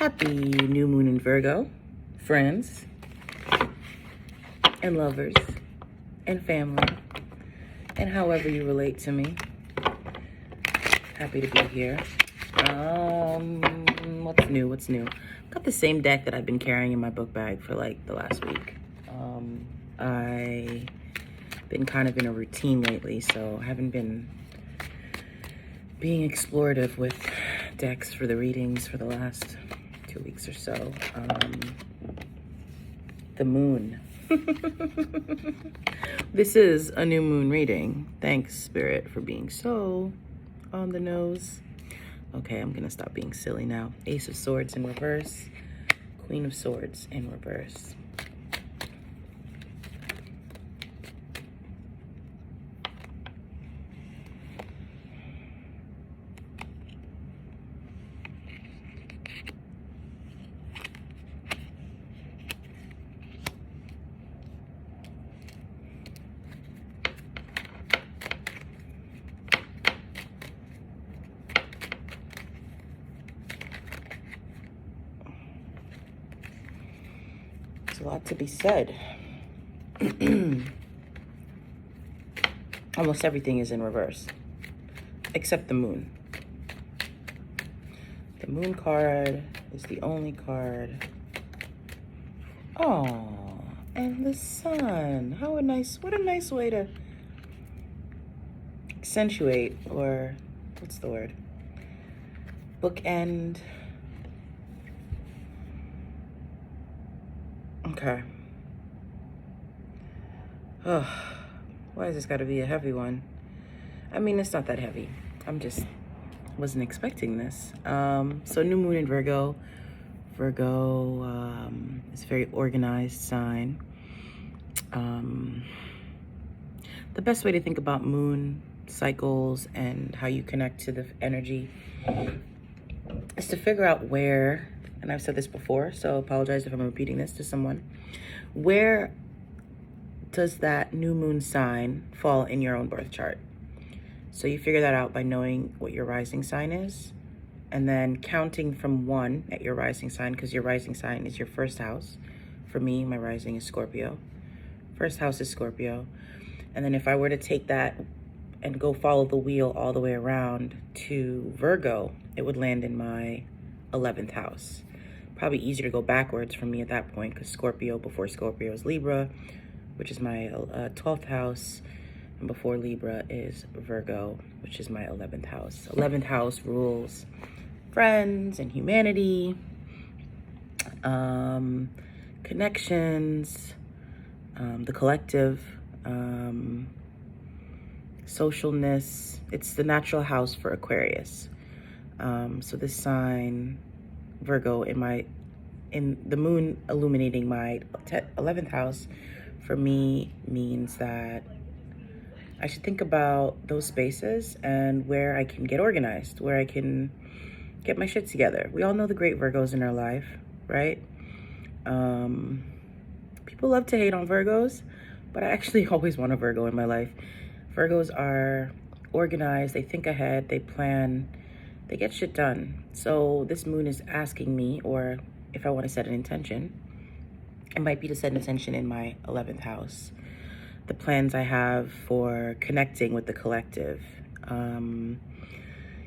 Happy new moon in Virgo, friends and lovers and family and however you relate to me. Happy to be here. What's new? Got the same deck that I've been carrying in my book bag for like the last week. I've been kind of in a routine lately, so I haven't been being explorative with decks for the readings for the last 2 weeks or so. The moon. This is a new moon reading. Thanks, Spirit, for being so on the nose. Okay, I'm gonna stop being silly now. Ace of Swords in reverse, Queen of Swords in reverse. A lot to be said. Almost everything is in reverse, except the moon. The moon card is the only card. Oh, and the sun. What a nice way to accentuate, or what's the word? Bookend. Okay. Oh, why has this got to be a heavy one? I mean, it's not that heavy. Wasn't expecting this. So new moon in Virgo. Virgo is a very organized sign. The best way to think about moon cycles and how you connect to the energy is to figure out where, and I've said this before, so I apologize if I'm repeating this to someone. Where does that new moon sign fall in your own birth chart? So you figure that out by knowing what your rising sign is, and then counting from 1 at your rising sign, because your rising sign is your first house. For me, my rising is Scorpio. First house is Scorpio. And then if I were to take that and go follow the wheel all the way around to Virgo, it would land in my 11th house. Probably easier to go backwards for me at that point, because Scorpio, before Scorpio is Libra, which is my 12th house, and before Libra is Virgo, which is my 11th house. 11th house rules friends and humanity, connections, the collective, socialness. It's the natural house for Aquarius. So this sign, Virgo, in the moon illuminating my 11th house, for me means that I should think about those spaces and where I can get organized, where I can get my shit together. We all know the great Virgos in our life, right? People love to hate on Virgos, but I actually always want a Virgo in my life. Virgos are organized, they think ahead, they plan, they get shit done. So this moon is asking me, or if I want to set an intention, it might be to set an intention in my 11th house. The plans I have for connecting with the collective,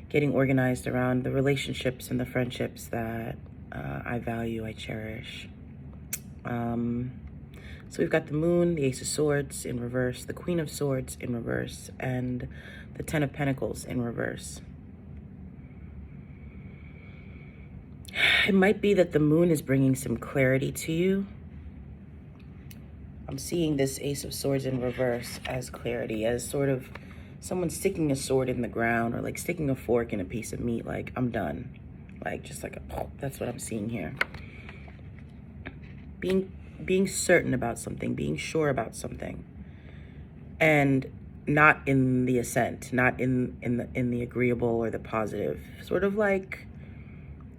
getting organized around the relationships and the friendships that I value, I cherish. So we've got the moon, the Ace of Swords in reverse, the Queen of Swords in reverse, and the Ten of Pentacles in reverse. It might be that the moon is bringing some clarity to you. I'm seeing this Ace of Swords in reverse as clarity, as sort of someone sticking a sword in the ground, or like sticking a fork in a piece of meat, like, I'm done. Like, just like that's what I'm seeing here. Being certain about something, being sure about something, and not in the ascent, not in the agreeable or the positive, sort of like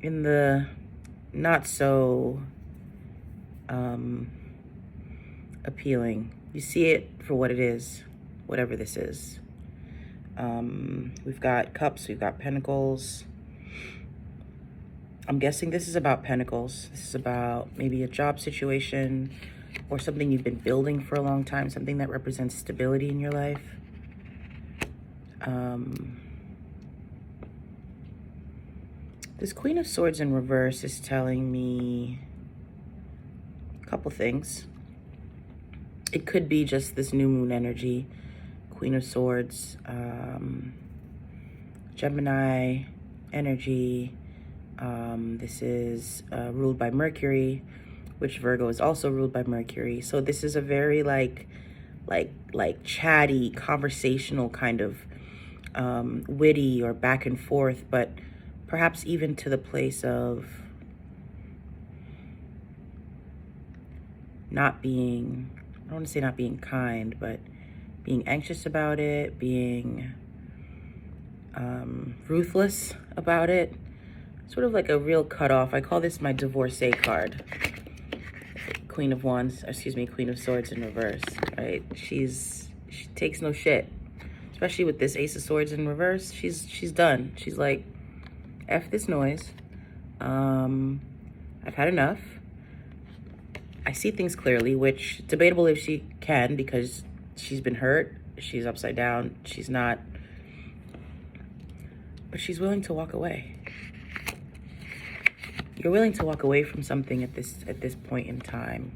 in the not so appealing. You see it for what it is, whatever this is. We've got cups, we've got pentacles. I'm guessing this is about pentacles. This is about maybe a job situation or something you've been building for a long time, something that represents stability in your life. This Queen of Swords in reverse is telling me a couple things. It could be just this new moon energy. Queen of Swords, Gemini energy. This is ruled by Mercury, which Virgo is also ruled by Mercury. So this is a very like chatty, conversational kind of witty or back and forth, but perhaps even to the place of not being, I don't want to say not being kind, but being anxious about it, being ruthless about it, sort of like a real cutoff. I call this my divorcee card. Queen of Wands, excuse me, Queen of Swords in reverse, right? She takes no shit, especially with this Ace of Swords in reverse. She's done. She's like, F this noise. I've had enough. I see things clearly, which debatable if she can, because she's been hurt. She's upside down. She's not, but she's willing to walk away. You're willing to walk away from something at this point in time,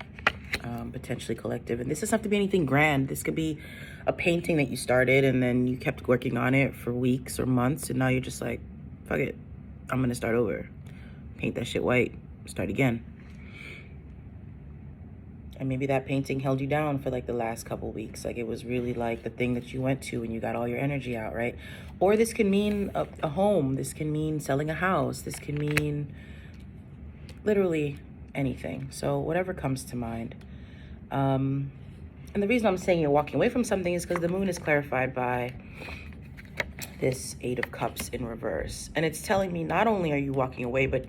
potentially collective. And this doesn't have to be anything grand. This could be a painting that you started and then you kept working on it for weeks or months, and now you're just like, fuck it, I'm gonna start over. Paint that shit white, start again. And maybe that painting held you down for like the last couple weeks. Like it was really like the thing that you went to and you got all your energy out, right? Or this can mean a home. This can mean selling a house. This can mean literally anything. So whatever comes to mind. And the reason I'm saying you're walking away from something is because the moon is clarified by this Eight of Cups in reverse. And it's telling me not only are you walking away, but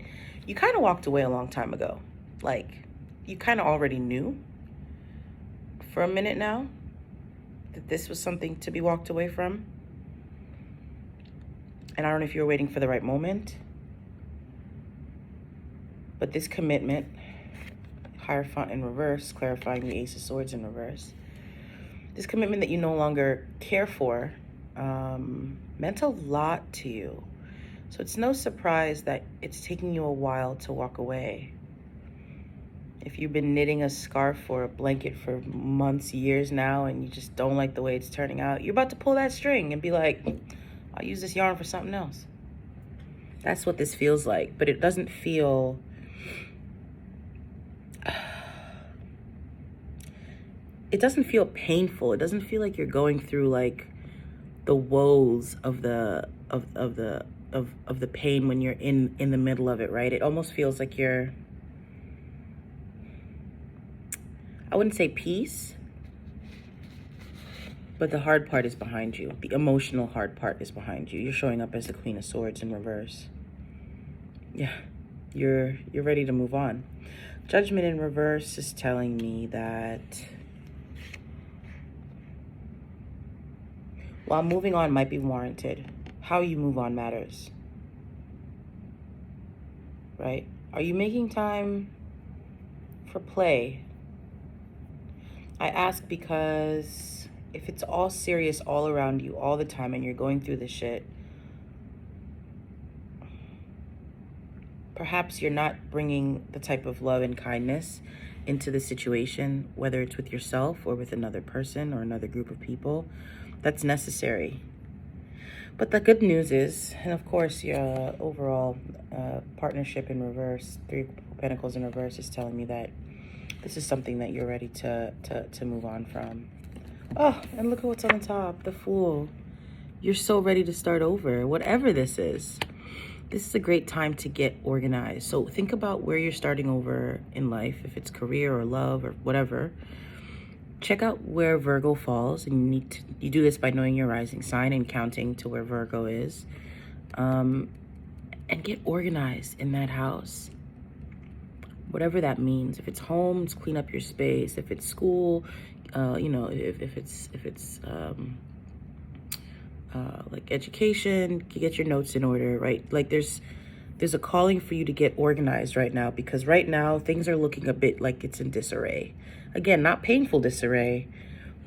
you kind of walked away a long time ago. Like, you kind of already knew for a minute now that this was something to be walked away from. And I don't know if you were waiting for the right moment, but this commitment, Hierophant in reverse, clarifying the Ace of Swords in reverse, this commitment that you no longer care for, meant a lot to you. So it's no surprise that it's taking you a while to walk away. If you've been knitting a scarf or a blanket for months, years now, and you just don't like the way it's turning out, you're about to pull that string and be like, I'll use this yarn for something else. That's what this feels like. But it doesn't feel, it doesn't feel painful. It doesn't feel like you're going through like the woes of the pain when you're in the middle of it, right? It almost feels like you're, I wouldn't say peace, but the hard part is behind you. The emotional hard part is behind you. You're showing up as the Queen of Swords in reverse. Yeah, you're ready to move on. Judgment in reverse is telling me that while moving on might be warranted, how you move on matters, right? Are you making time for play? I ask because if it's all serious all around you all the time and you're going through this shit, perhaps you're not bringing the type of love and kindness into the situation, whether it's with yourself or with another person or another group of people, that's necessary. But the good news is, and of course your overall partnership in reverse, Three of Pentacles in reverse, is telling me that this is something that you're ready to move on from. Oh, and look at what's on the top, the Fool. You're so ready to start over, whatever this is. This is a great time to get organized. So think about where you're starting over in life, if it's career or love or whatever. Check out where Virgo falls, and you do this by knowing your rising sign and counting to where Virgo is. And get organized in that house. Whatever that means. If it's home, it's clean up your space. If it's school, if it's like education, you get your notes in order, right? Like there's there's a calling for you to get organized right now, because right now things are looking a bit like it's in disarray. Again, not painful disarray,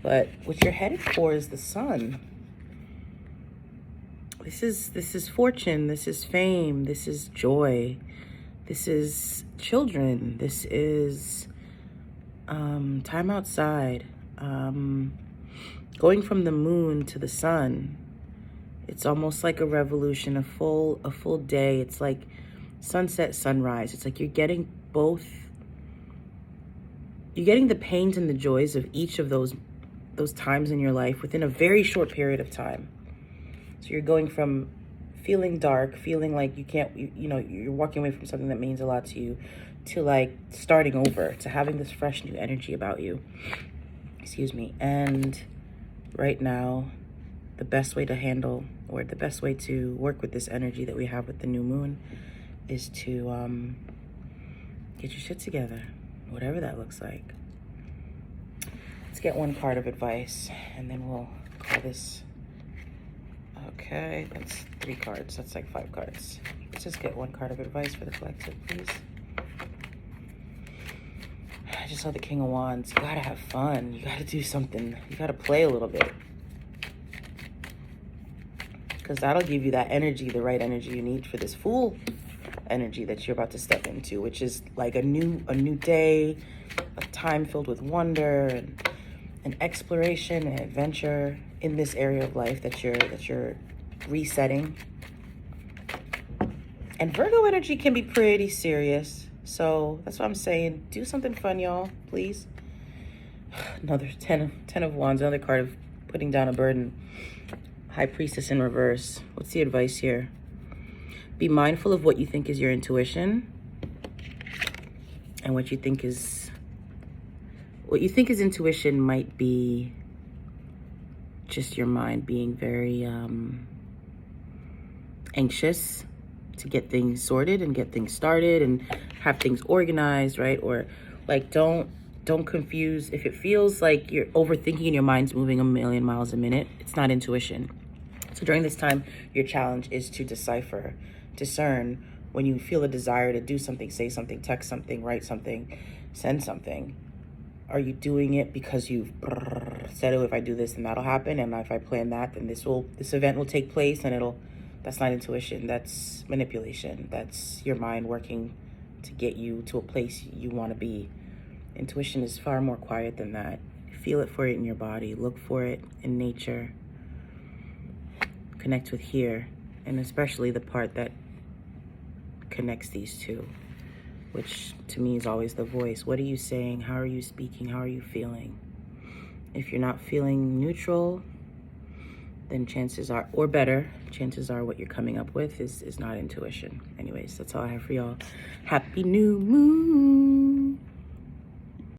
but what you're headed for is the sun. This is fortune, this is fame, this is joy, this is children, this is time outside, going from the moon to the sun. It's almost like a revolution, a full day. It's like sunset, sunrise. It's like you're getting both. You're getting the pains and the joys of each of those times in your life within a very short period of time. So you're going from feeling dark, feeling like you can't, you're walking away from something that means a lot to you, to like starting over, to having this fresh new energy about you. Excuse me. And right now, the best way to handle, or the best way to work with this energy that we have with the new moon, is to get your shit together, whatever that looks like. Let's get one card of advice, and then we'll call this. Okay, that's 3 cards. That's like 5 cards. Let's just get one card of advice for the collective, please. I just saw the King of Wands. You gotta have fun. You gotta do something. You gotta play a little bit, because that'll give you that energy, the right energy you need for this Fool energy that you're about to step into, which is like a new day, a time filled with wonder and exploration and adventure in this area of life that you're resetting. And Virgo energy can be pretty serious, so that's what I'm saying. Do something fun, y'all, please. Another 10 of Wands, another card of putting down a burden. High Priestess in reverse. What's the advice here? Be mindful of what you think is your intuition, and what you think is intuition might be just your mind being very anxious to get things sorted and get things started and have things organized, right? Or like don't confuse. If it feels like you're overthinking and your mind's moving a million miles a minute, it's not intuition. So during this time, your challenge is to discern when you feel a desire to do something, say something, text something, write something, send something. Are you doing it because you've said, oh, if I do this, then that'll happen, and if I plan that, then this event will take place, and that's not intuition. That's manipulation. That's your mind working to get you to a place you want to be. Intuition is far more quiet than that. Feel it for it in your body. Look for it in nature. Connect with here, and especially the part that connects these two, which to me is always the voice. What are you saying? How are you speaking? How are you feeling? If you're not feeling neutral, then chances are, or better, chances are what you're coming up with is not intuition. Anyways, that's all I have for y'all. Happy new moon.